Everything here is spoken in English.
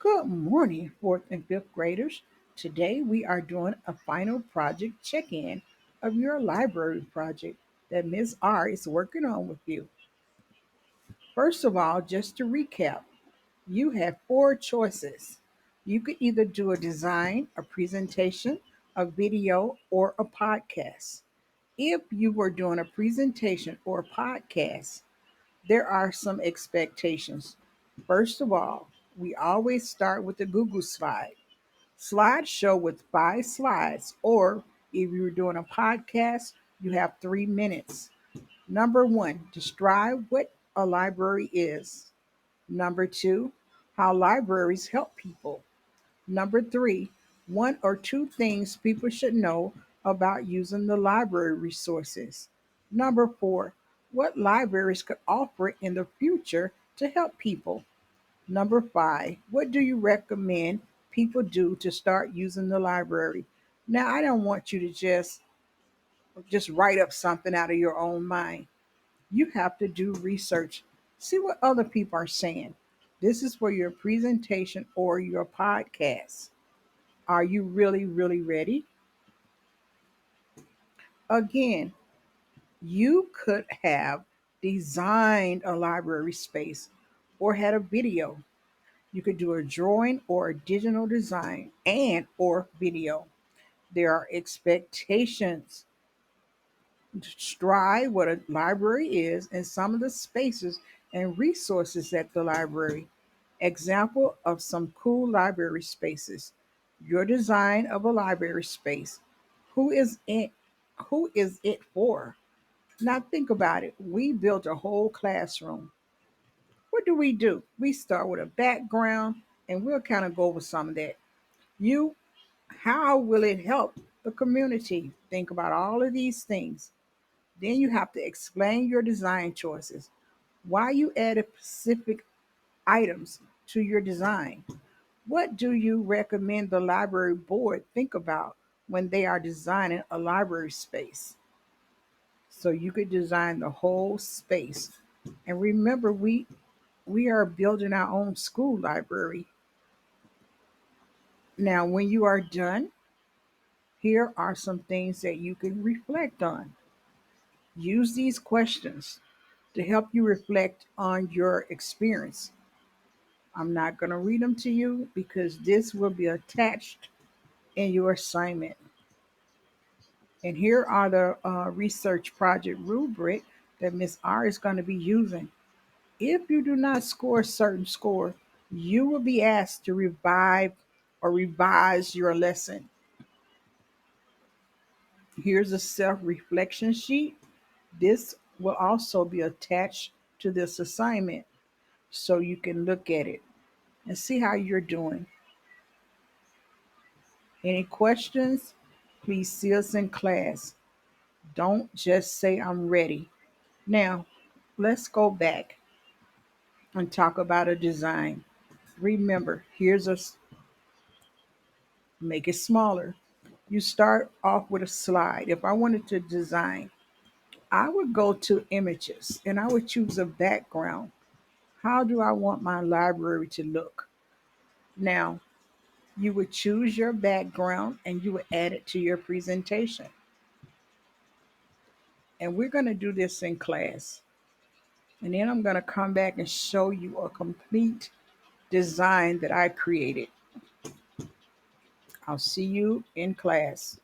Good morning, fourth and fifth graders. Today we are doing a final project check in of your library project that Ms. R is working on with you. First of all, just to recap, you have four choices. You could either do a design, a presentation, a video, or a podcast. If you were doing a presentation or a podcast, there are some expectations. First of all, we always start with the Google slide. Slideshow with 5 slides, or if you're doing a podcast, you have 3 minutes. Number one, describe what a library is. Number two, how libraries help people. Number three, one or two things people should know about using the library resources. Number four, what libraries could offer in the future to help people. Number five, what do you recommend people do to start using the library? Now, I don't want you to just write up something out of your own mind. You have to do research. See what other people are saying. This is for your presentation or your podcast. Are you really, really ready? Again, you could have designed a library space or had a video. You could do a drawing or a digital design and or video. There are expectations. Describe what a library is and some of the spaces and resources at the library. Example of some cool library spaces. Your design of a library space. Who is it? Who is it for? Now think about it. We built a whole classroom. What do? We start with a background and we'll kind of go over some of that. You, how will it help the community? Think about all of these things. Then you have to explain your design choices. Why you added specific items to your design. What do you recommend the library board think about when they are designing a library space? So you could design the whole space. And remember, we are building our own school library. Now, when you are done, here are some things that you can reflect on. Use these questions to help you reflect on your experience. I'm not going to read them to you because this will be attached in your assignment. And here are the research project rubric that Miss R is going to be using. If you do not score a certain score, you will be asked to revive or revise your lesson. Here's a self reflection sheet. This will also be attached to this assignment so you can look at it and see how you're doing. Any questions? Please see us in class. Don't just say I'm ready. Now, let's go back and talk about a design. Remember, make it smaller. You start off with a slide. If I wanted to design, I would go to images and I would choose a background. How do I want my library to look? Now, you would choose your background and you would add it to your presentation. And we're going to do this in class. And then I'm going to come back and show you a complete design that I created. I'll see you in class.